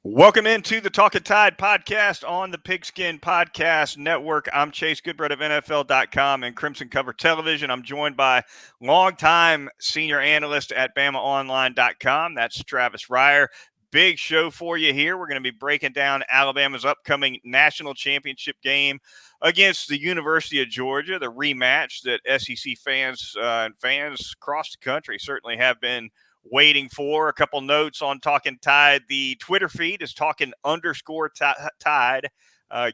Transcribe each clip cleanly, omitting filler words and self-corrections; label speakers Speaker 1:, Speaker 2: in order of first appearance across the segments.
Speaker 1: Welcome into the Talkin Tide podcast on the Pigskin Podcast Network. I'm Chase Goodbread of NFL.com and Crimson Cover Television. I'm joined by longtime senior analyst at BamaOnline.com. That's Travis Reier. Big show for you here. We're going to be breaking down Alabama's upcoming national championship game against the University of Georgia, the rematch that SEC fans and fans across the country certainly have been waiting for. A couple notes on Talkin Tide. The Twitter feed is Talkin_Tide.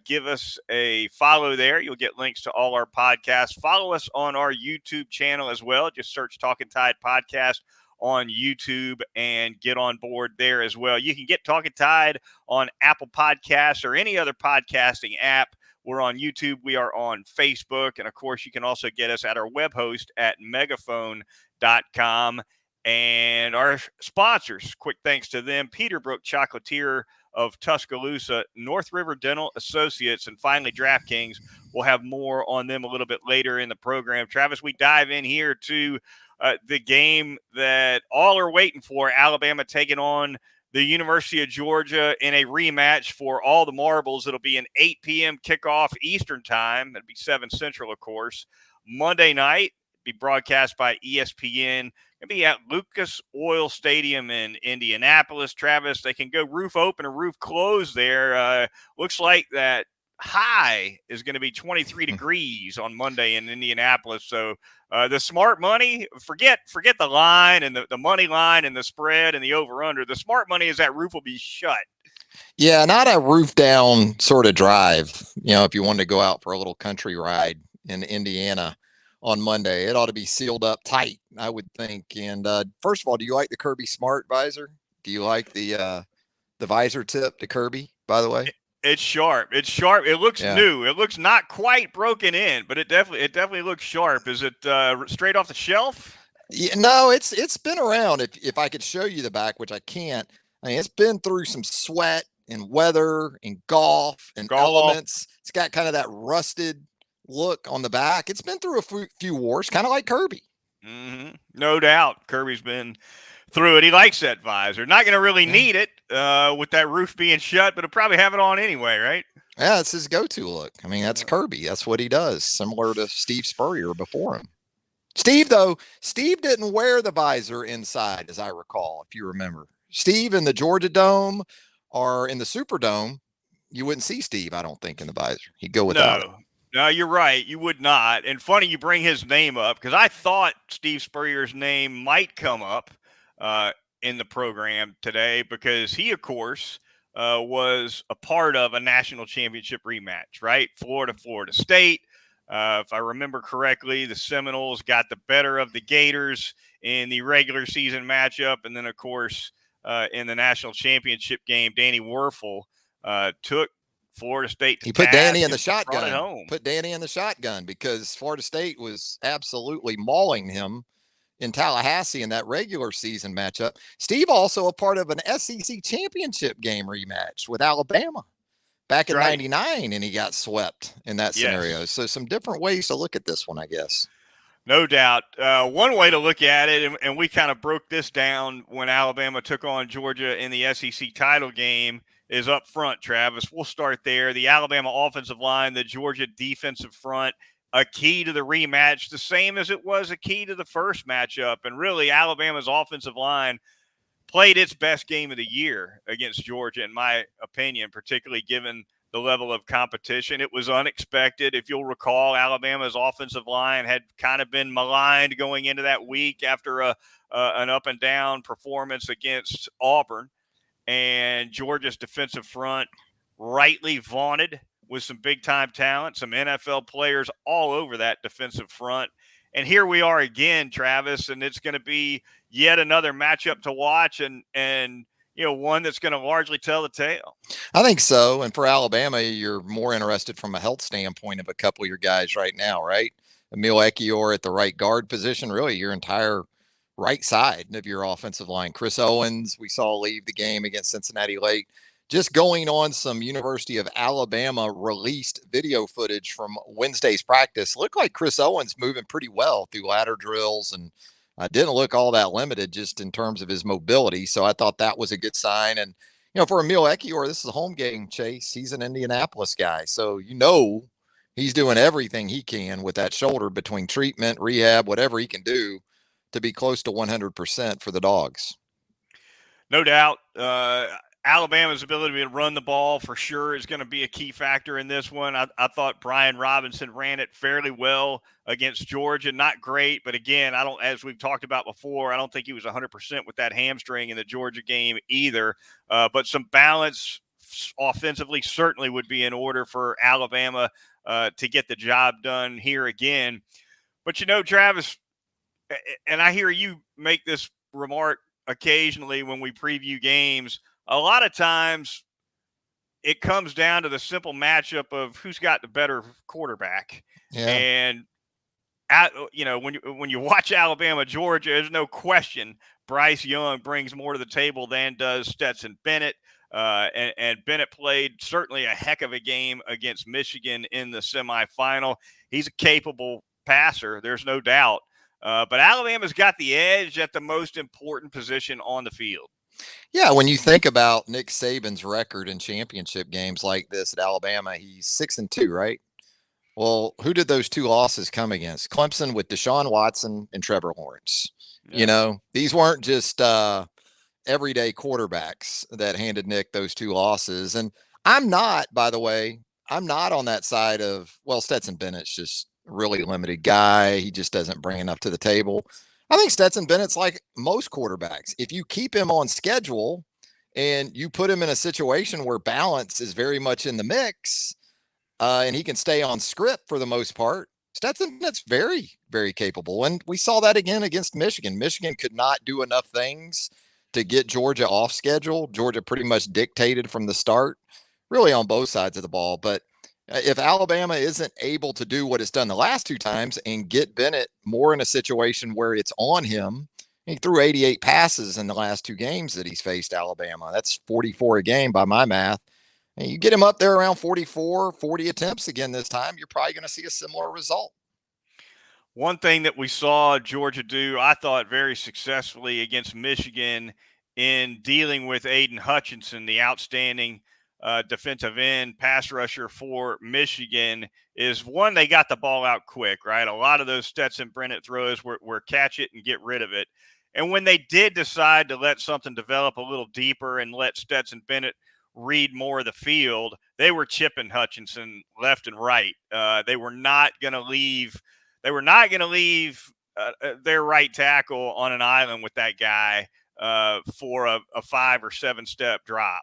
Speaker 1: Give us a follow there. You'll get links to all our podcasts. Follow us on our YouTube channel as well. Just search Talkin Tide Podcast on YouTube and get on board there as well. You can get Talkin Tide on Apple Podcasts or any other podcasting app. We're on YouTube. We are on Facebook. And, of course, you can also get us at our web host at megaphone.com. And our sponsors, quick thanks to them, Peterbrook Chocolatier of Tuscaloosa, North River Dental Associates, and finally DraftKings. We'll have more on them a little bit later in the program. Travis, we dive in here to the game that all are waiting for, Alabama taking on the University of Georgia in a rematch for all the marbles. It'll be an 8 p.m. kickoff Eastern time. That'll be 7 Central, of course. Monday night, be broadcast by ESPN. It'll be at Lucas Oil Stadium in Indianapolis. Travis, they can go roof open or roof closed there. Looks like that high is going to be 23 degrees on Monday in Indianapolis. So the smart money, forget the line and the money line and the spread and the over-under. The smart money is that roof will be shut.
Speaker 2: Yeah, not a roof down sort of drive. You know, if you wanted to go out for a little country ride in Indiana on Monday, it ought to be sealed up tight, I would think. And first of all, do you like the Kirby Smart visor? Do you like the visor tip to Kirby, by the way?
Speaker 1: It's sharp. It's sharp. It looks new. It looks not quite broken in, but it definitely looks sharp. Is it straight off the shelf?
Speaker 2: Yeah, no, it's been around. If I could show you the back, which I can't. I mean, it's been through some sweat and weather and golf and elements. It's got kind of that rusted look on the back. It's been through a few wars, kind of like Kirby.
Speaker 1: Mm-hmm. No doubt. Kirby's been through it. He likes that visor. Not going to really need it with that roof being shut, but he'll probably have it on anyway, right?
Speaker 2: Yeah, it's his go-to look. I mean, that's Kirby. That's what he does, similar to Steve Spurrier before him. Steve didn't wear the visor inside, as I recall, if you remember. Steve in the Georgia Dome or in the Superdome, you wouldn't see Steve, I don't think, in the visor. He'd go without it.
Speaker 1: No, you're right. You would not. And funny you bring his name up because I thought Steve Spurrier's name might come up in the program today because he, of course, was a part of a national championship rematch, right? Florida State. If I remember correctly, the Seminoles got the better of the Gators in the regular season matchup. And then, of course, in the national championship game, Danny Werfel took Florida State.
Speaker 2: He put Danny in the shotgun. Put Danny in the shotgun because Florida State was absolutely mauling him in Tallahassee in that regular season matchup. Steve also a part of an SEC championship game rematch with Alabama back in '99, and he got swept in that scenario. So some different ways to look at this one, I guess.
Speaker 1: No doubt. One way to look at it, and we kind of broke this down when Alabama took on Georgia in the SEC title game, is up front, Travis. We'll start there. The Alabama offensive line, the Georgia defensive front, a key to the rematch, the same as it was a key to the first matchup. And really, Alabama's offensive line played its best game of the year against Georgia, in my opinion, particularly given the level of competition. It was unexpected. If you'll recall, Alabama's offensive line had kind of been maligned going into that week after an up and down performance against Auburn. And Georgia's defensive front, rightly vaunted with some big-time talent, some NFL players all over that defensive front. And here we are again, Travis, and it's going to be yet another matchup to watch and you know, one that's going to largely tell the tale.
Speaker 2: I think so. And for Alabama, you're more interested from a health standpoint of a couple of your guys right now, right? Emil Ekiyor at the right guard position, really your entire right side of your offensive line. Chris Owens, we saw leave the game against Cincinnati late. Just going on some University of Alabama released video footage from Wednesday's practice. Looked like Chris Owens moving pretty well through ladder drills and didn't look all that limited just in terms of his mobility. So I thought that was a good sign. And For Emil Ekiyor, this is a home game, Chase. He's an Indianapolis guy. So, he's doing everything he can with that shoulder between treatment, rehab, whatever he can do to be close to 100% for the Dogs.
Speaker 1: No doubt. Alabama's ability to run the ball for sure is going to be a key factor in this one. I thought Brian Robinson ran it fairly well against Georgia. Not great, but again, as we've talked about before, I don't think he was 100% with that hamstring in the Georgia game either. But some balance offensively certainly would be in order for Alabama to get the job done here again. But Travis, and I hear you make this remark occasionally when we preview games. A lot of times it comes down to the simple matchup of who's got the better quarterback.
Speaker 2: Yeah.
Speaker 1: And when you watch Alabama Georgia, there's no question Bryce Young brings more to the table than does Stetson Bennett. And Bennett played certainly a heck of a game against Michigan in the semifinal. He's a capable passer, there's no doubt. But Alabama's got the edge at the most important position on the field.
Speaker 2: Yeah, when you think about Nick Saban's record in championship games like this at Alabama, he's 6-2, right? Well, who did those two losses come against? Clemson with Deshaun Watson and Trevor Lawrence.
Speaker 1: Yeah.
Speaker 2: These weren't just everyday quarterbacks that handed Nick those two losses. And by the way, I'm not on that side of, well, Stetson Bennett's just a really limited guy. He just doesn't bring enough to the table. I think Stetson Bennett's like most quarterbacks. If you keep him on schedule and you put him in a situation where balance is very much in the mix, and he can stay on script for the most part, Stetson Bennett's very, very capable. And we saw that again against Michigan. Michigan could not do enough things to get Georgia off schedule. Georgia pretty much dictated from the start, really on both sides of the ball. But if Alabama isn't able to do what it's done the last two times and get Bennett more in a situation where it's on him, he threw 88 passes in the last two games that he's faced Alabama. That's 44 a game by my math. And you get him up there around 44, 40 attempts again this time, you're probably going to see a similar result.
Speaker 1: One thing that we saw Georgia do, I thought, very successfully against Michigan in dealing with Aiden Hutchinson, the outstanding defensive end pass rusher for Michigan, is one, they got the ball out quick, right? A lot of those Stetson Bennett throws were catch it and get rid of it. And when they did decide to let something develop a little deeper and let Stetson Bennett read more of the field, they were chipping Hutchinson left and right. They were not going to leave their right tackle on an island with that guy for a 5 or 7 step drop.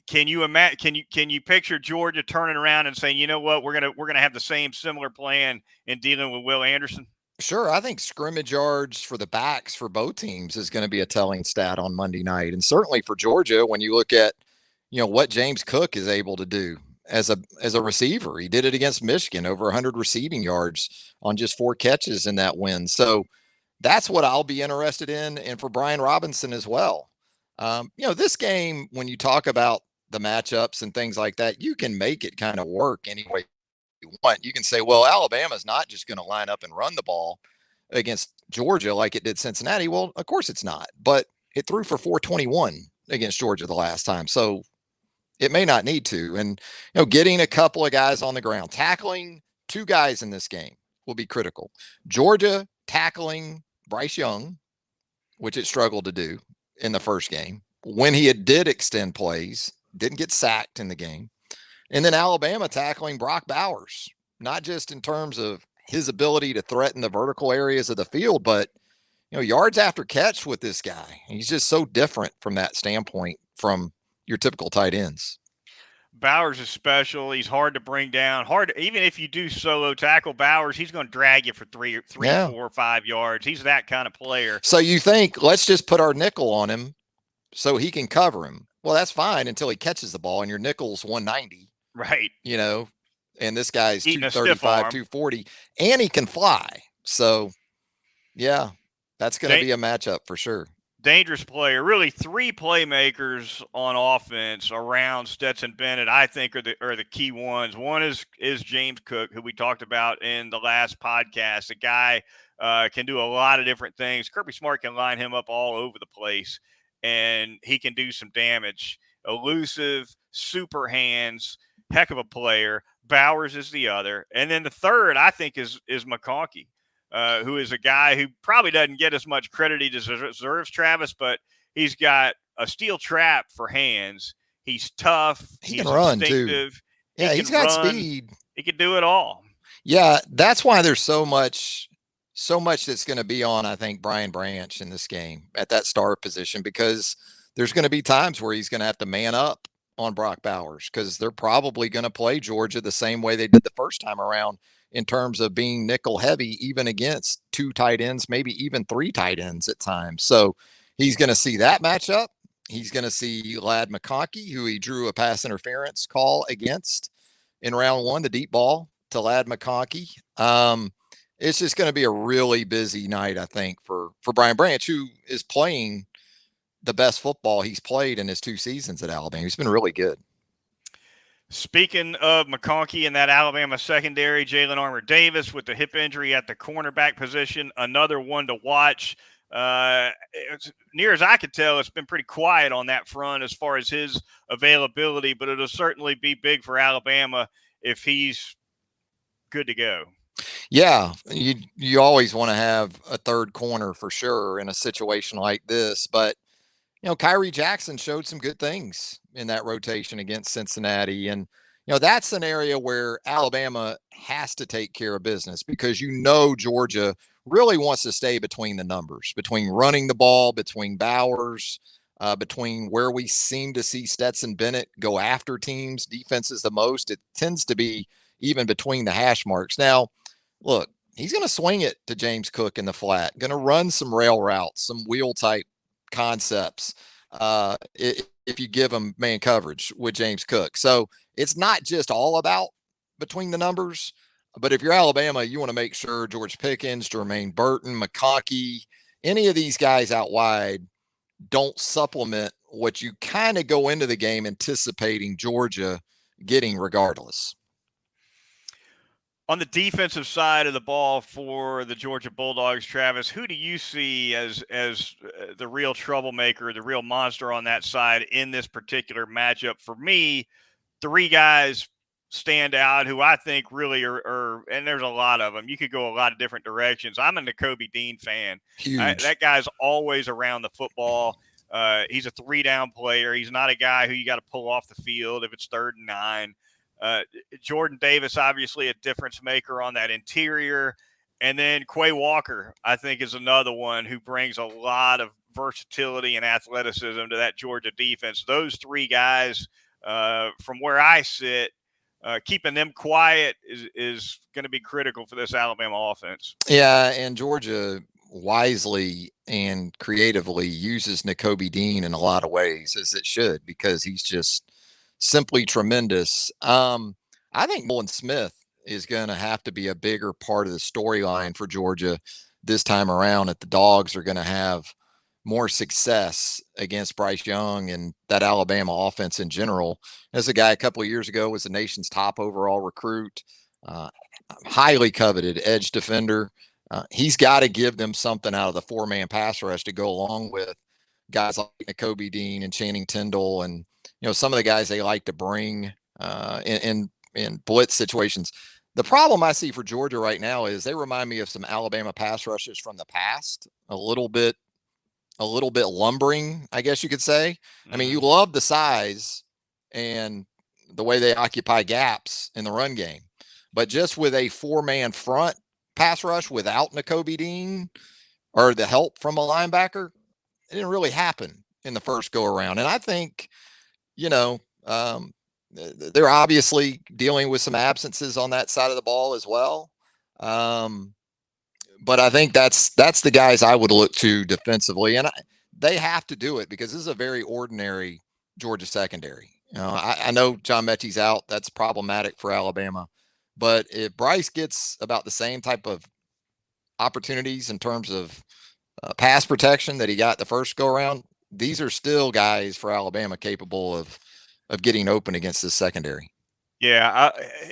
Speaker 1: Can you imagine? Can you picture Georgia turning around and saying, you know what, we're gonna have the similar plan in dealing with Will Anderson?
Speaker 2: Sure, I think scrimmage yards for the backs for both teams is going to be a telling stat on Monday night, and certainly for Georgia when you look at what James Cook is able to do as a receiver. He did it against Michigan, over 100 receiving yards on just 4 catches in that win. So that's what I'll be interested in, and for Brian Robinson as well. This game, when you talk about the matchups and things like that, you can make it kind of work any way you want. You can say, well, Alabama's not just going to line up and run the ball against Georgia like it did Cincinnati. Well, of course it's not, but it threw for 421 against Georgia the last time. So it may not need to. And, getting a couple of guys on the ground, tackling 2 guys in this game will be critical. Georgia tackling Bryce Young, which it struggled to do in the first game. When he did extend plays, didn't get sacked in the game. And then Alabama tackling Brock Bowers, not just in terms of his ability to threaten the vertical areas of the field, but yards after catch with this guy. He's just so different from that standpoint from your typical tight ends.
Speaker 1: Bowers is special. He's hard to bring down. Even if you do solo tackle Bowers, he's going to drag you for 3, 4, or 5 yards. He's that kind of player.
Speaker 2: So you think, let's just put our nickel on him so he can cover him. Well, that's fine until he catches the ball and your nickel's 190.
Speaker 1: Right.
Speaker 2: And this guy's
Speaker 1: Eating
Speaker 2: 235, 240, and he can fly. So, yeah, that's going to be a matchup for sure.
Speaker 1: Dangerous player. Really, 3 playmakers on offense around Stetson Bennett, I think, are the key ones. One is James Cook, who we talked about in the last podcast. The guy can do a lot of different things. Kirby Smart can line him up all over the place. and he can do some damage. Elusive, super hands, heck of a player. Bowers is the other, and then the third I think is McConkey, who is a guy who probably doesn't get as much credit he deserves, Travis, but he's got a steel trap for hands. He's tough.
Speaker 2: He can
Speaker 1: He's
Speaker 2: run too.
Speaker 1: instinctive. He
Speaker 2: Yeah, he's
Speaker 1: can
Speaker 2: got
Speaker 1: run.
Speaker 2: speed.
Speaker 1: He can do it all.
Speaker 2: Yeah, that's why there's so much that's going to be on, I think, Brian Branch in this game at that star position, because there's going to be times where he's going to have to man up on Brock Bowers, because they're probably going to play Georgia the same way they did the first time around in terms of being nickel heavy, even against two tight ends, maybe even three tight ends at times. So he's going to see that matchup. He's going to see Ladd McConkey, who he drew a pass interference call against in round one, the deep ball to Ladd McConkey. It's just going to be a really busy night, I think, for Brian Branch, who is playing the best football he's played in his 2 seasons at Alabama. He's been really good.
Speaker 1: Speaking of McConkey and that Alabama secondary, Jalen Armour-Davis with the hip injury at the cornerback position, another one to watch. Near as I could tell, it's been pretty quiet on that front as far as his availability, but it'll certainly be big for Alabama if he's good to go.
Speaker 2: Yeah, you always want to have a third corner for sure in a situation like this, but Kyrie Jackson showed some good things in that rotation against Cincinnati. And, that's an area where Alabama has to take care of business, because Georgia really wants to stay between the numbers, between running the ball, between Bowers, between where we seem to see Stetson Bennett go after teams, defenses the most. It tends to be even between the hash marks. Now, look, he's going to swing it to James Cook in the flat, going to run some rail routes, some wheel type concepts if you give him man coverage with James Cook. So it's not just all about between the numbers, but if you're Alabama, you want to make sure George Pickens, Jermaine Burton, McConkey, any of these guys out wide don't supplement what you kind of go into the game anticipating Georgia getting regardless.
Speaker 1: On the defensive side of the ball for the Georgia Bulldogs, Travis, who do you see as the real troublemaker, the real monster on that side in this particular matchup? For me, 3 guys stand out who I think really are, and there's a lot of them. You could go a lot of different directions. I'm a Nakobe Dean fan.
Speaker 2: Huge.
Speaker 1: That guy's always around the football. He's a 3-down player. He's not a guy who you got to pull off the field if it's 3rd and 9. Jordan Davis, obviously a difference maker on that interior. And then Quay Walker, I think, is another one who brings a lot of versatility and athleticism to that Georgia defense. Those 3 guys, from where I sit, keeping them quiet is going to be critical for this Alabama offense.
Speaker 2: Yeah, and Georgia wisely and creatively uses Nakobe Dean in a lot of ways, as it should, because he's just simply tremendous. I think Nolan Smith is going to have to be a bigger part of the storyline for Georgia this time around, if the Dogs are going to have more success against Bryce Young and that Alabama offense in general. As a guy a couple of years ago was the nation's top overall recruit, highly coveted edge defender. He's got to give them something out of the 4-man pass rush to go along with guys like Nakobe Dean and Channing Tindall and some of the guys they like to bring in blitz situations. The problem I see for Georgia right now is they remind me of some Alabama pass rushers from the past, a little bit lumbering, I guess you could say. I mean, you love the size and the way they occupy gaps in the run game, but just with a 4-man front pass rush without Nakobe Dean or the help from a linebacker, it didn't really happen in the first go around. And I think, they're obviously dealing with some absences on that side of the ball as well. But I think that's the guys I would look to defensively, and they have to do it because this is a very ordinary Georgia secondary. I know John Mechie's out. That's problematic for Alabama. But if Bryce gets about the same type of opportunities in terms of pass protection that he got the first go around, these are still guys for Alabama capable of getting open against this secondary.
Speaker 1: Yeah,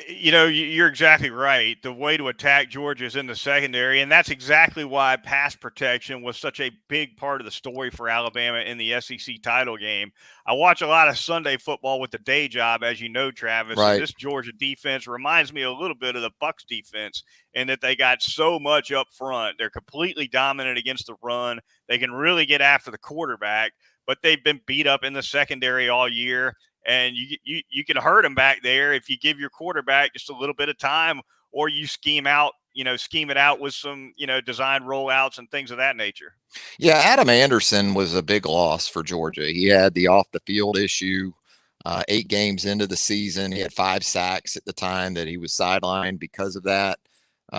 Speaker 1: you're exactly right. The way to attack Georgia is in the secondary, and that's exactly why pass protection was such a big part of the story for Alabama in the SEC title game. I watch a lot of Sunday football with the day job, as you know, Travis, and
Speaker 2: Right.
Speaker 1: this Georgia defense reminds me a little bit of the Bucks defense in that they got so much up front. They're completely dominant against the run. They can really get after the quarterback, but they've been beat up in the secondary all year, and you can hurt them back there if you give your quarterback just a little bit of time, or you scheme it out with some design rollouts and things of that nature.
Speaker 2: Yeah, Adam Anderson was a big loss for Georgia. He had the off the field issue. 8 games into the season, he had 5 sacks at the time that he was sidelined because of that.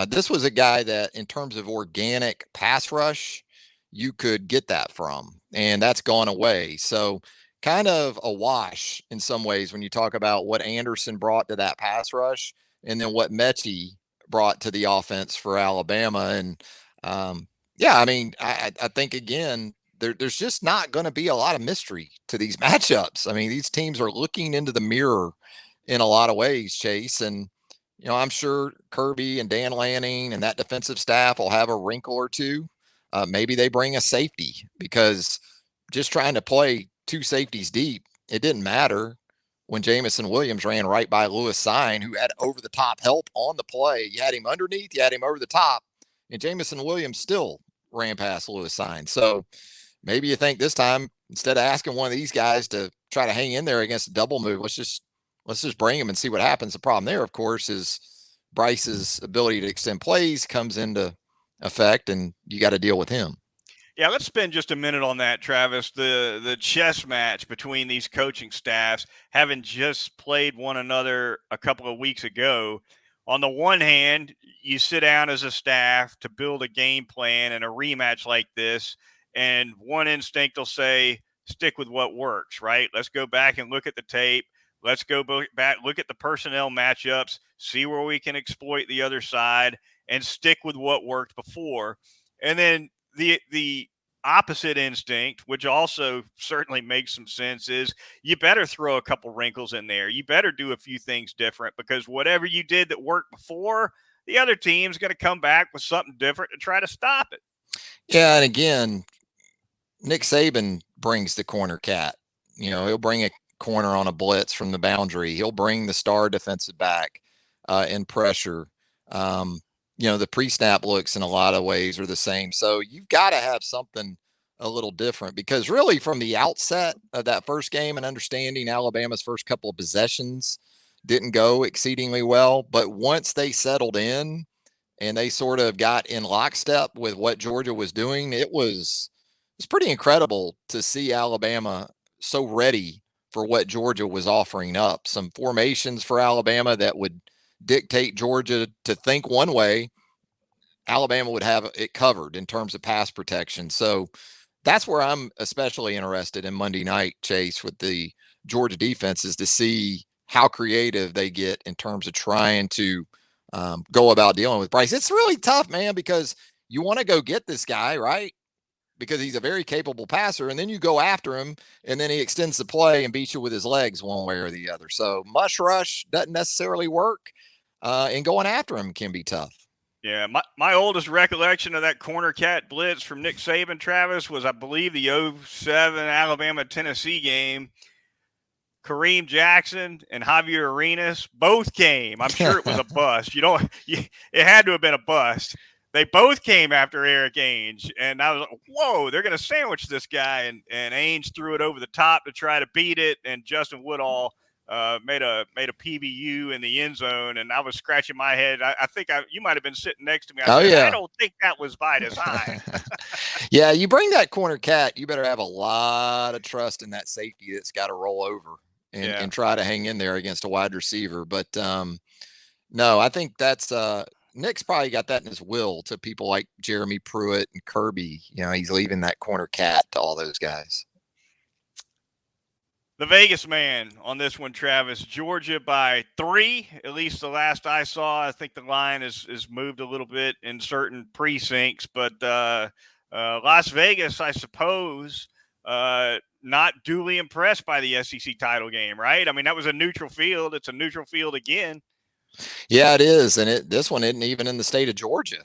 Speaker 2: This was a guy that, in terms of organic pass rush, you could get that from, and that's gone away. So, kind of a wash in some ways when you talk about what Anderson brought to that pass rush and then what Mechie brought to the offense for Alabama. And yeah, I mean, I think again, there's just not going to be a lot of mystery to these matchups. I mean, these teams are looking into the mirror in a lot of ways, Chase. And, I'm sure Kirby and Dan Lanning and that defensive staff will have a wrinkle or two. Maybe they bring a safety because just trying to play 2 safeties deep, it didn't matter when Jamison Williams ran right by Lewis Sign, who had over the top help on the play. You had him underneath, you had him over the top, and Jamison Williams still ran past Lewis Sign. So maybe you think this time, instead of asking one of these guys to try to hang in there against a double move, let's just bring him and see what happens. The problem there, of course, is Bryce's ability to extend plays comes into effect, and you got to deal with him.
Speaker 1: Yeah, let's spend just a minute on that, Travis. The chess match between these coaching staffs, having just played one another a couple of weeks ago. On the one hand, you sit down as a staff to build a game plan and a rematch like this, and one instinct will say, stick with what works, right? Let's go back and look at the tape. Let's go back, look at the personnel matchups, see where we can exploit the other side, and stick with what worked before. And then the opposite instinct, which also certainly makes some sense, is you better throw a couple wrinkles in there. You better do a few things different, because whatever you did that worked before, the other team's going to come back with something different to try to stop it.
Speaker 2: Yeah, and again, Nick Saban brings the corner cat. He'll bring a corner on a blitz from the boundary. He'll bring the star defensive back in pressure. Um, the pre-snap looks in a lot of ways are the same. So you've got to have something a little different, because really from the outset of that first game, and understanding Alabama's first couple of possessions didn't go exceedingly well, but once they settled in and they sort of got in lockstep with what Georgia was doing, it's pretty incredible to see Alabama so ready for what Georgia was offering up. Some formations for Alabama that would dictate Georgia to think one way. Alabama would have it covered in terms of pass protection. So that's where I'm especially interested in Monday night, Chase, with the Georgia defense, is to see how creative they get in terms of trying to go about dealing with Bryce. It's really tough, man, because you want to go get this guy, right? Because he's a very capable passer, and then you go after him, and then he extends the play and beats you with his legs one way or the other. So mush rush doesn't necessarily work, and going after him can be tough.
Speaker 1: Yeah, my oldest recollection of that corner cat blitz from Nick Saban, Travis, was, I believe, the 07 Alabama-Tennessee game. Kareem Jackson and Javier Arenas both came. I'm sure it was a bust. It had to have been a bust. They both came after Eric Ainge, and I was like, whoa, they're going to sandwich this guy. And Ainge threw it over the top to try to beat it, and Justin Woodall made a PBU in the end zone, and I was scratching my head. I think you might have been sitting next to me. I
Speaker 2: Oh,
Speaker 1: said, I
Speaker 2: yeah.
Speaker 1: don't think that was by design.
Speaker 2: Yeah, you bring that corner cat, you better have a lot of trust in that safety that's got to roll over and try to hang in there against a wide receiver. But no, I think that's Nick's probably got that in his will to people like Jeremy Pruitt and Kirby. He's leaving that corner cat to all those guys.
Speaker 1: The Vegas man on this one, Travis. Georgia by 3, at least the last I saw. I think the line is moved a little bit in certain precincts, but Las Vegas, I suppose, not duly impressed by the SEC title game, right? I mean, that was a neutral field. It's a neutral field again.
Speaker 2: Yeah, it is. And this one isn't even in the state of Georgia.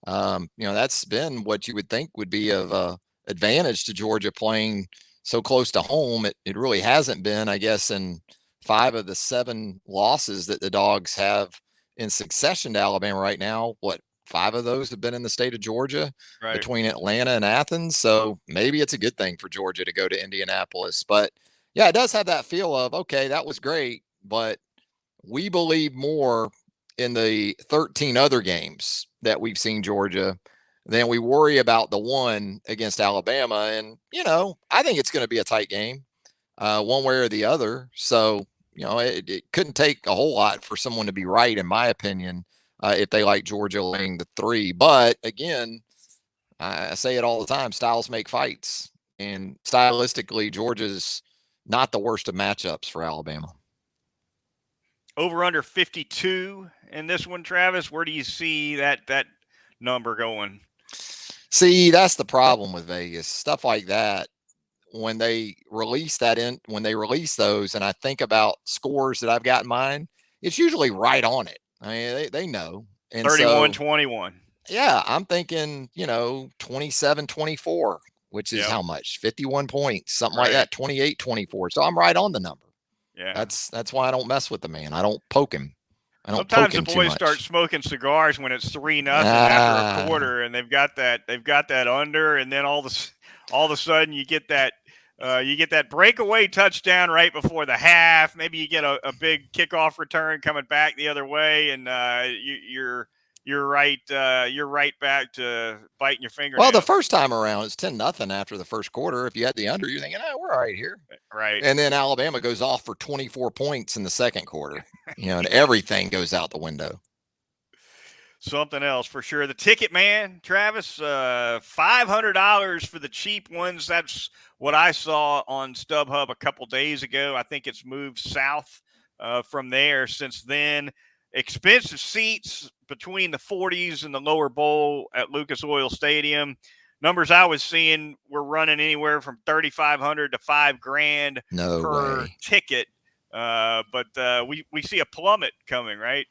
Speaker 2: That's been what you would think would be of advantage to Georgia playing so close to home. It really hasn't been, I guess, in 5 of the 7 losses that the Dogs have in succession to Alabama right now. What, 5 of those have been in the state of Georgia,
Speaker 1: right,
Speaker 2: between Atlanta and Athens. So maybe it's a good thing for Georgia to go to Indianapolis. But yeah, it does have that feel of, okay, that was great, but we believe more in the 13 other games that we've seen Georgia than we worry about the one against Alabama. And, I think it's going to be a tight game, one way or the other. So, it couldn't take a whole lot for someone to be right, in my opinion, if they like Georgia laying the 3. But again, I say it all the time, styles make fights. And stylistically, Georgia's not the worst of matchups for Alabama.
Speaker 1: Over under 52 in this one, Travis. Where do you see that number going?
Speaker 2: See, that's the problem with Vegas. Stuff like that, when they release those, and I think about scores that I've got in mind, it's usually right on it. I mean, they know. And
Speaker 1: 31-21.
Speaker 2: Yeah, I'm thinking, 27-24, which is how much? 51 points, something like that, 28-24. So I'm right on the number.
Speaker 1: Yeah.
Speaker 2: That's why I don't mess with the man. I don't poke him.
Speaker 1: Sometimes the boys start smoking cigars when it's 3-0 after a quarter, and they've got that under, and then all of a sudden you get that breakaway touchdown right before the half. Maybe you get a big kickoff return coming back the other way, and you're right back to biting your finger.
Speaker 2: Well, the first time around, it's 10-0 after the first quarter. If you had the under, you're thinking, we're all right here.
Speaker 1: Right.
Speaker 2: And then Alabama goes off for 24 points in the second quarter, and everything goes out the window.
Speaker 1: Something else for sure. The ticket, man, Travis, $500 for the cheap ones. That's what I saw on StubHub a couple days ago. I think it's moved south from there since then. Expensive seats between the 40s and the lower bowl at Lucas Oil Stadium. Numbers I was seeing were running anywhere from $3,500 to $5,000 per ticket. But we see a plummet coming, right?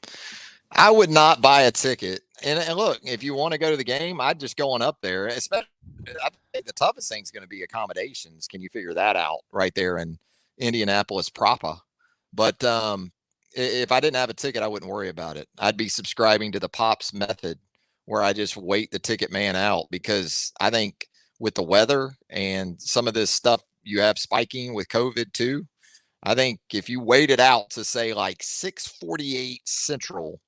Speaker 2: I would not buy a ticket. And look, if you want to go to the game, I'd just go on up there. Especially, I think the toughest thing is going to be accommodations. Can you figure that out right there in Indianapolis proper? But if I didn't have a ticket, I wouldn't worry about it. I'd be subscribing to the Pops method, where I just wait the ticket man out, because I think with the weather and some of this stuff you have spiking with COVID too, I think if you wait it out to say like 6:48 Central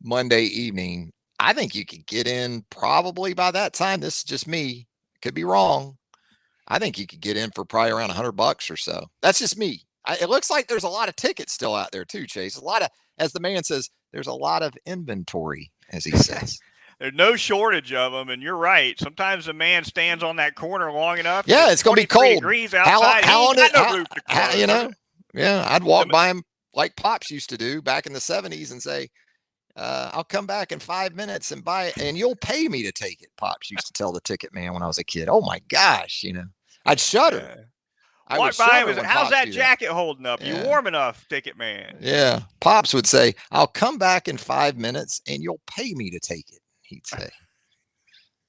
Speaker 2: Monday evening, I think you could get in probably by that time. This is just me. Could be wrong. I think you could get in for probably around $100 or so. That's just me. It looks like there's a lot of tickets still out there too, Chase. A lot of, as the man says, there's a lot of inventory, as he says.
Speaker 1: There's no shortage of them, and you're right. Sometimes a man stands on that corner long enough.
Speaker 2: Yeah, it's going to be cold.
Speaker 1: Degrees outside.
Speaker 2: Yeah, I'd walk by him like Pops used to do back in the 70s and say, I'll come back in 5 minutes and buy it, and you'll pay me to take it. Pops used to tell the ticket man when I was a kid. Oh my gosh, I'd shudder.
Speaker 1: Yeah. Walk by him. How's that jacket holding up? You warm enough, ticket man?
Speaker 2: Yeah. Pops would say, I'll come back in 5 minutes and you'll pay me to take it, he'd say.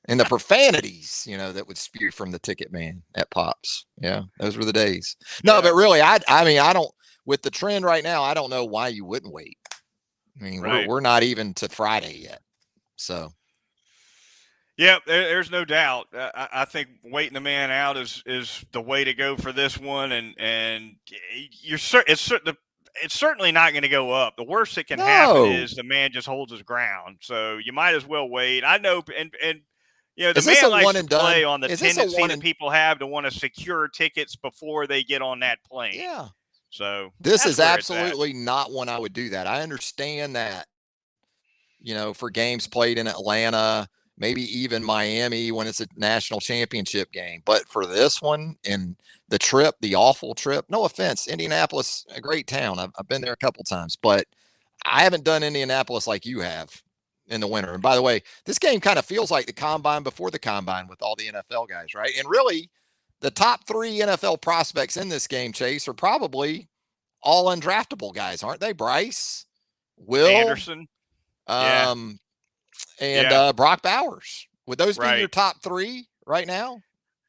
Speaker 2: And the profanities, that would spew from the ticket man at Pops. Yeah, those were the days. No, but really, I don't, with the trend right now, I don't know why you wouldn't wait. I mean, we're not even to Friday yet. So.
Speaker 1: Yeah, there's no doubt. I think waiting the man out is the way to go for this one, and it's certainly not going to go up. The worst that can happen is the man just holds his ground. So you might as well wait. I know, and the man likes to play on the tendency that people have to want to secure tickets before they get on that plane.
Speaker 2: Yeah.
Speaker 1: So
Speaker 2: this is absolutely not one I would do that. I understand that, for games played in Atlanta, maybe even Miami when it's a national championship game. But for this one and the trip, the awful trip, no offense, Indianapolis, a great town. I've been there a couple times, but I haven't done Indianapolis like you have in the winter. And by the way, this game kind of feels like the combine before the combine with all the NFL guys, right? And really, the top 3 NFL prospects in this game, Chase, are probably all undraftable guys, aren't they? Bryce, Will,
Speaker 1: Anderson. Yeah.
Speaker 2: and
Speaker 1: Yeah.
Speaker 2: Brock Bowers. Would those be your
Speaker 1: Right.
Speaker 2: top 3 right now?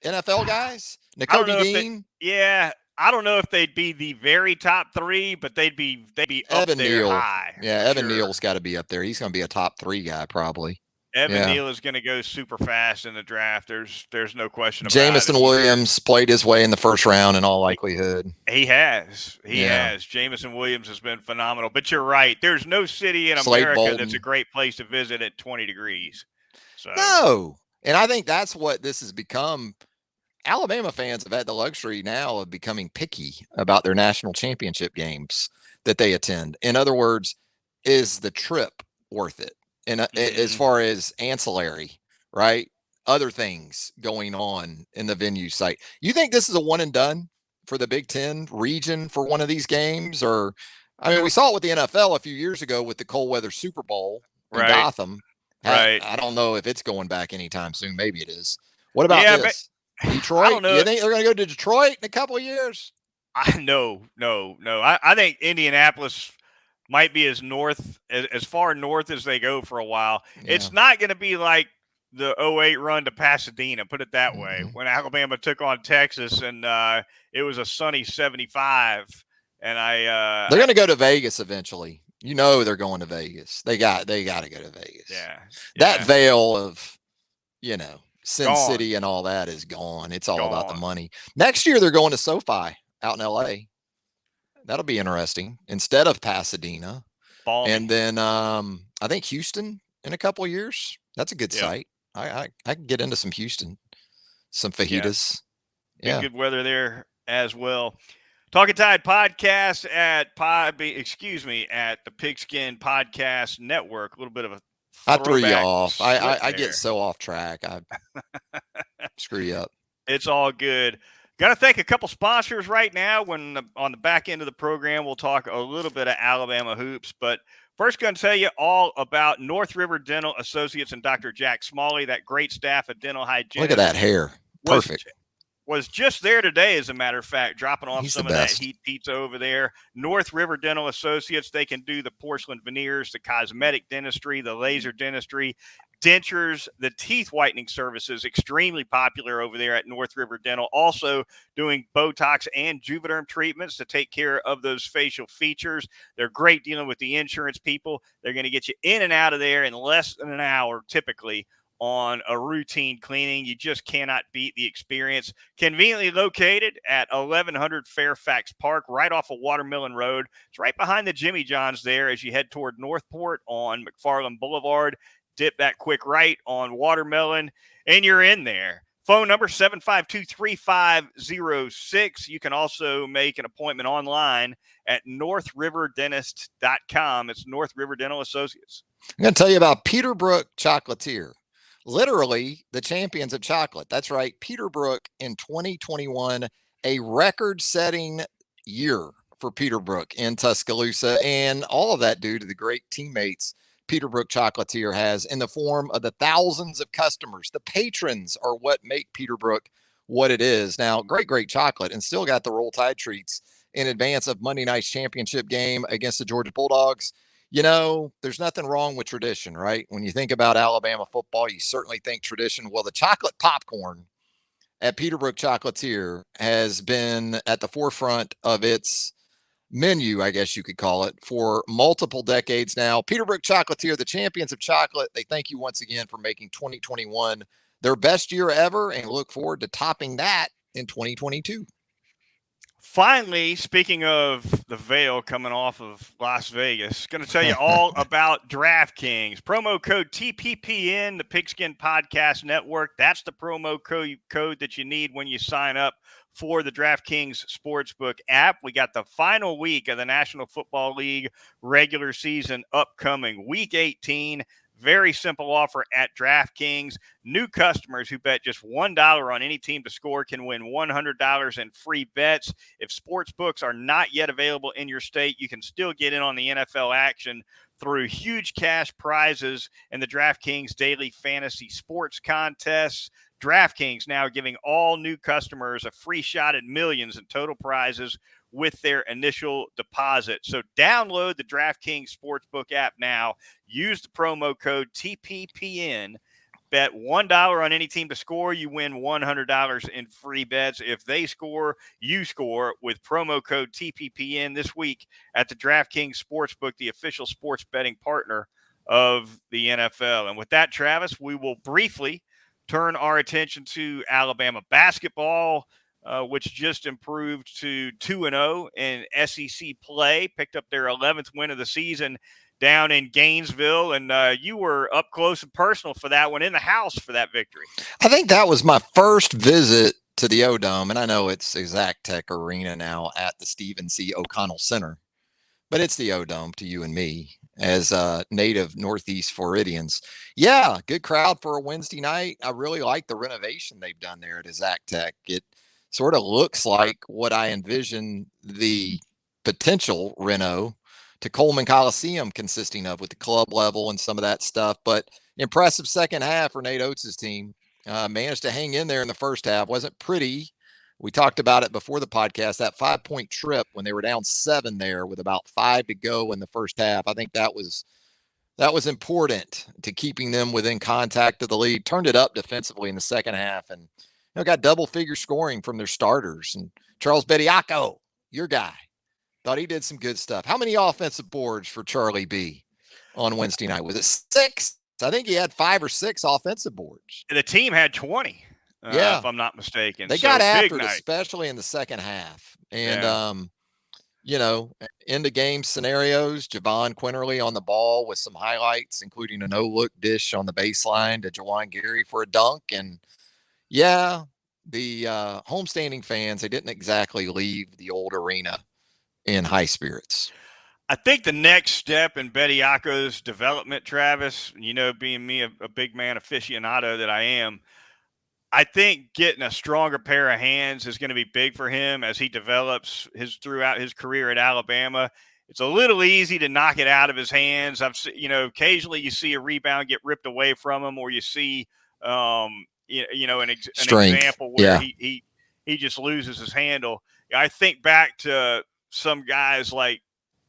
Speaker 2: NFL guys?
Speaker 1: I don't
Speaker 2: Nakobe
Speaker 1: know if
Speaker 2: Dean?
Speaker 1: yeah, I don't know if they'd be the very top 3, but they'd be up
Speaker 2: Evan
Speaker 1: there
Speaker 2: Neal.
Speaker 1: high
Speaker 2: Yeah,
Speaker 1: for
Speaker 2: Evan
Speaker 1: sure.
Speaker 2: Neal's got to be up there. He's going to be a top 3 guy probably.
Speaker 1: Evan
Speaker 2: Yeah.
Speaker 1: Neal is going to go super fast in the draft. There's no question about it.
Speaker 2: Jamison Williams played his way in the first round in all likelihood.
Speaker 1: He has. He
Speaker 2: Yeah.
Speaker 1: has. Jamison Williams has been phenomenal. But you're right. There's no city in
Speaker 2: Slade
Speaker 1: America
Speaker 2: Bolden.
Speaker 1: that's a great place to visit at 20 degrees. So
Speaker 2: No. And I think that's what this has become. Alabama fans have had the luxury now of becoming picky about their national championship games that they attend. In other words, is the trip worth it? And as far as ancillary, right? Other things going on in the venue site. You think this is a one and done for the Big Ten region for one of these games? Or, I mean, we saw it with the NFL a few years ago with the cold weather Super Bowl in
Speaker 1: right.
Speaker 2: Gotham.
Speaker 1: Right.
Speaker 2: I don't know if it's going back anytime soon. Maybe it is. What about
Speaker 1: Yeah, but
Speaker 2: this?
Speaker 1: I
Speaker 2: Detroit?
Speaker 1: don't know.
Speaker 2: You think they're going to go to Detroit in a couple of years?
Speaker 1: No. I think Indianapolis might be as far north as they go for a while.
Speaker 2: Yeah.
Speaker 1: It's not going to be like the 08 run to Pasadena, put it that way, when Alabama took on Texas and it was a sunny 75. And
Speaker 2: they're going to go to Vegas eventually. You know they're going to Vegas. They got to go to Vegas.
Speaker 1: Yeah.
Speaker 2: That veil of, you know, Sin
Speaker 1: Gone.
Speaker 2: City and all that is gone. It's all
Speaker 1: Gone.
Speaker 2: about the money. Next year they're going to SoFi out in LA. That'll be interesting instead of Pasadena.
Speaker 1: Balmy.
Speaker 2: And then I think Houston in a couple of years. That's a good site. I can get into some Houston, some fajitas.
Speaker 1: Yeah. Good weather there as well. Talkin Tide podcast at the Pigskin Podcast Network. A little bit of a
Speaker 2: I threw you off. I get so off track. I screw you up.
Speaker 1: It's all good. Got to thank a couple sponsors right now. On the back end of the program, we'll talk a little bit of Alabama hoops. But first, going to tell you all about North River Dental Associates and Dr. Jack Smalley, that great staff of dental hygienists.
Speaker 2: Look at that hair. Perfect.
Speaker 1: Was just there today, as a matter of fact, dropping off some of that
Speaker 2: best.
Speaker 1: heat pizza over there. North River Dental Associates, they can do the porcelain veneers, the cosmetic dentistry, the laser dentistry, dentures, the teeth whitening services, extremely popular over there at North River Dental. Also doing Botox and Juvederm treatments to take care of those facial features. They're great dealing with the insurance people. They're going to get you in and out of there in less than an hour, typically, on a routine cleaning. You just cannot beat the experience. Conveniently located at 1100 Fairfax Park, right off of Watermelon Road. It's right behind the Jimmy John's there as you head toward Northport on McFarland Boulevard. Dip that quick right on Watermelon, and you're in there. Phone number 752-3506. You can also make an appointment online at northriverdentist.com. It's North River Dental Associates.
Speaker 2: I'm going to tell you about Peterbrook Chocolatier. Literally the champions of chocolate. That's right. Peterbrook in 2021, a record-setting year for Peterbrook in Tuscaloosa, and all of that due to the great teammates Peterbrook Chocolatier has in the form of the thousands of customers. The patrons are what make Peterbrook what it is. Now, great chocolate, and still got the Roll Tide treats in advance of Monday night's championship game against the Georgia Bulldogs. You know, there's nothing wrong with tradition, right? When you think about Alabama football, you certainly think tradition. Well, the chocolate popcorn at Peterbrook Chocolatier has been at the forefront of its menu, I guess you could call it, for multiple decades now. Peterbrook Chocolatier, the champions of chocolate, they thank you once again for making 2021 their best year ever, and look forward to topping that in 2022.
Speaker 1: Finally, speaking of the veil coming off of Las Vegas, going to tell you all about DraftKings. Promo code TPPN, the Pigskin Podcast Network. That's the promo code that you need when you sign up for the DraftKings Sportsbook app. We got the final week of the National Football League regular season upcoming, Week 18. Very simple offer at DraftKings. New customers who bet just $1 on any team to score can win $100 in free bets. If sports books are not yet available in your state, you can still get in on the NFL action through huge cash prizes and the DraftKings Daily Fantasy Sports Contests. DraftKings now giving all new customers a free shot at millions in total prizes with their initial deposit. So download the DraftKings Sportsbook app now. Use the promo code TPPN. Bet $1 on any team to score. You win $100 in free bets. If they score, you score with promo code TPPN this week at the DraftKings Sportsbook, the official sports betting partner of the NFL. And with that, Travis, we will briefly turn our attention to Alabama basketball, which just improved to 2-0 in SEC play, picked up their 11th win of the season down in Gainesville, and you were up close and personal for that one, in the house for that victory.
Speaker 2: I think that was my first visit to the O-Dome, and I know it's Exact Tech Arena now at the Stephen C. O'Connell Center, but it's the O-Dome to you and me as native Northeast Floridians. Yeah, good crowd for a Wednesday night. I really like the renovation they've done there at Exact Tech. It sort of looks like what I envision the potential reno to Coleman Coliseum consisting of, with the club level and some of that stuff. But impressive second half for Nate Oates' team. Managed to hang in there in the first half. Wasn't pretty. We talked about it before the podcast, that 5-point trip when they were down 7 there with about 5 to go in the first half. I think that was important to keeping them within contact of the lead. Turned it up defensively in the second half, and got double figure scoring from their starters. And Charles Bediako, your guy, thought he did some good stuff. How many offensive boards for Charlie B on Wednesday night? Was it 6? I think he had 5 or 6 offensive boards.
Speaker 1: The team had 20,
Speaker 2: yeah,
Speaker 1: if I'm not mistaken.
Speaker 2: They got after it, especially in the second half. And, into game scenarios, Javon Quinterly on the ball with some highlights, including a no-look dish on the baseline to Jawan Gary for a dunk. And, yeah, the homestanding fans, they didn't exactly leave the old arena in high spirits.
Speaker 1: I think the next step in Bediako's development, Travis, being me a big man aficionado that I am, I think getting a stronger pair of hands is going to be big for him as he develops throughout his career at Alabama. It's a little easy to knock it out of his hands. Occasionally you see a rebound get ripped away from him, or you see, an example where he just loses his handle. I think back to some guys like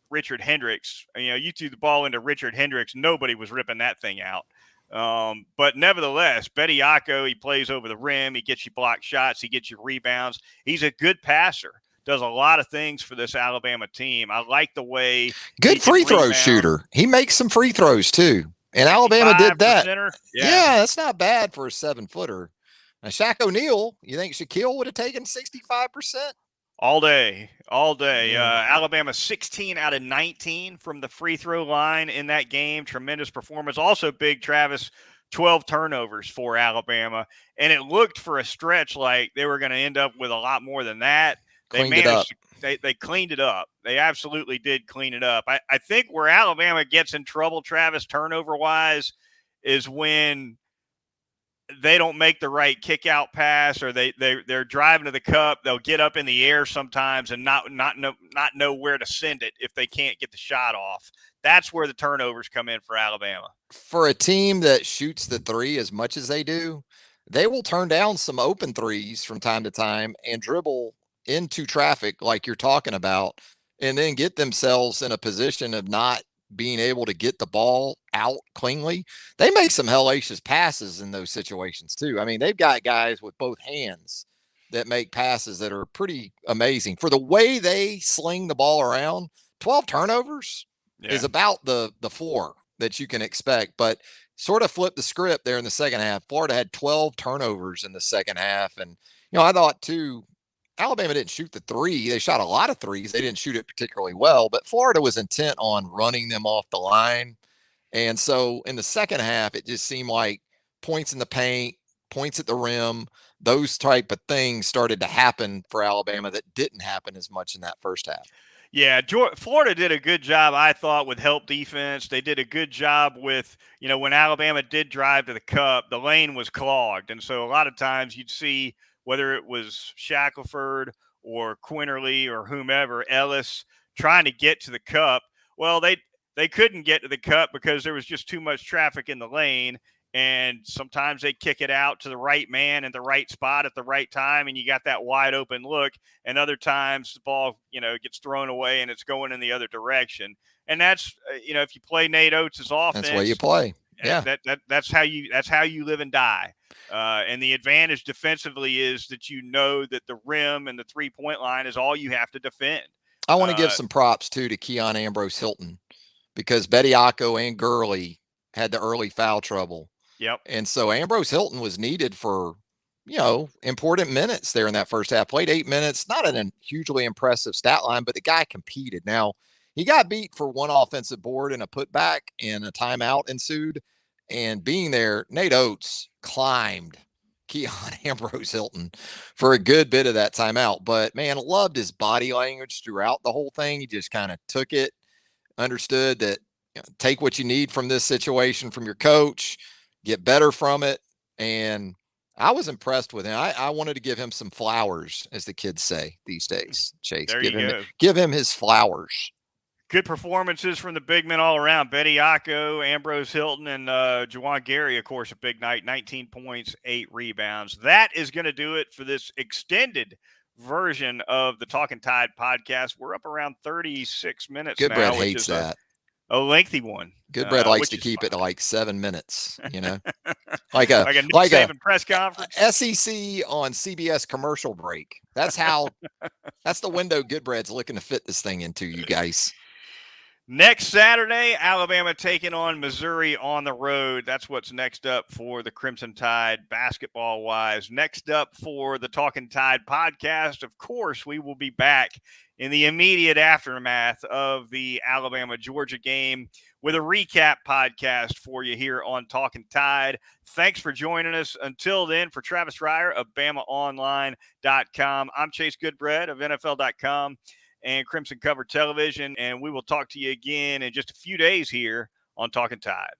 Speaker 1: Richard Hendricks. You threw the ball into Richard Hendricks, nobody was ripping that thing out. But nevertheless, Bediako, he plays over the rim, he gets you blocked shots, he gets you rebounds. He's a good passer. Does a lot of things for this Alabama team. I like the way
Speaker 2: good free throw shooter. He makes some free throws too. And Alabama did that. Yeah, that's not bad for a 7-footer. Now, Shaq O'Neal, you think Shaquille would have taken 65%?
Speaker 1: All day. Alabama 16 out of 19 from the free throw line in that game. Tremendous performance. Also big, Travis, 12 turnovers for Alabama. And it looked for a stretch like they were going to end up with a lot more than that. They cleaned it up. They absolutely did clean it up. I think where Alabama gets in trouble, Travis, turnover-wise, is when they don't make the right kick out pass, or they're driving to the cup. They'll get up in the air sometimes and not know where to send it if they can't get the shot off. That's where the turnovers come in for Alabama.
Speaker 2: For a team that shoots the three as much as they do, they will turn down some open threes from time to time and dribble into traffic like you're talking about, and then get themselves in a position of not being able to get the ball out cleanly. They make some hellacious passes in those situations too. I mean, they've got guys with both hands that make passes that are pretty amazing. For the way they sling the ball around, 12 turnovers is about the floor that you can expect, but sort of flipped the script there in the second half. Florida had 12 turnovers in the second half. And, I thought too, Alabama didn't shoot the three. They shot a lot of threes. They didn't shoot it particularly well, but Florida was intent on running them off the line. And so in the second half, it just seemed like points in the paint, points at the rim, those type of things started to happen for Alabama that didn't happen as much in that first half.
Speaker 1: Yeah, Florida did a good job, I thought, with help defense. They did a good job with, when Alabama did drive to the cup, the lane was clogged. And so a lot of times you'd see, whether it was Shackelford or Quinterly or whomever, Ellis, trying to get to the cup. Well, they couldn't get to the cup because there was just too much traffic in the lane, And sometimes they kick it out to the right man in the right spot at the right time, and you got that wide open look. And other times the ball, gets thrown away and it's going in the other direction. And that's, if you play Nate Oates'
Speaker 2: That's the way you
Speaker 1: offense,
Speaker 2: play. Yeah.
Speaker 1: That's how you live and die. And the advantage defensively is that that the rim and the 3-point line is all you have to defend.
Speaker 2: I want to give some props too to Keon Ambrose Hilton, because Bediako and Gurley had the early foul trouble.
Speaker 1: Yep.
Speaker 2: And so Ambrose Hilton was needed for, important minutes there in that first half. Played 8 minutes, not a hugely impressive stat line, but the guy competed. Now, he got beat for one offensive board and a putback, and a timeout ensued. And being there, Nate Oates climbed Keon Ambrose Hilton for a good bit of that timeout. But, man, loved his body language throughout the whole thing. He just kind of took it, understood that, take what you need from this situation from your coach, get better from it. And I was impressed with him. I wanted to give him some flowers, as the kids say these days, Chase. Give him his flowers.
Speaker 1: Good performances from the big men all around. Bediako, Ambrose Hilton, and Juwan Gary, of course, a big night. 19 points, 8 rebounds. That is going to do it for this extended version of the Talkin Tide podcast. We're up around 36 minutes now.
Speaker 2: Goodbread hates that.
Speaker 1: A lengthy one.
Speaker 2: Goodbread likes to keep it to like 7 minutes, like
Speaker 1: a press conference.
Speaker 2: SEC on CBS commercial break. That's the window Goodbread's looking to fit this thing into, you guys.
Speaker 1: Next Saturday, Alabama taking on Missouri on the road. That's what's next up for the Crimson Tide basketball-wise. Next up for the Talkin Tide podcast, of course, we will be back in the immediate aftermath of the Alabama-Georgia game with a recap podcast for you here on Talkin Tide. Thanks for joining us. Until then, for Travis Reier of BamaOnline.com, I'm Chase Goodbread of NFL.com and Crimson Cover Television, and we will talk to you again in just a few days here on Talkin Tide.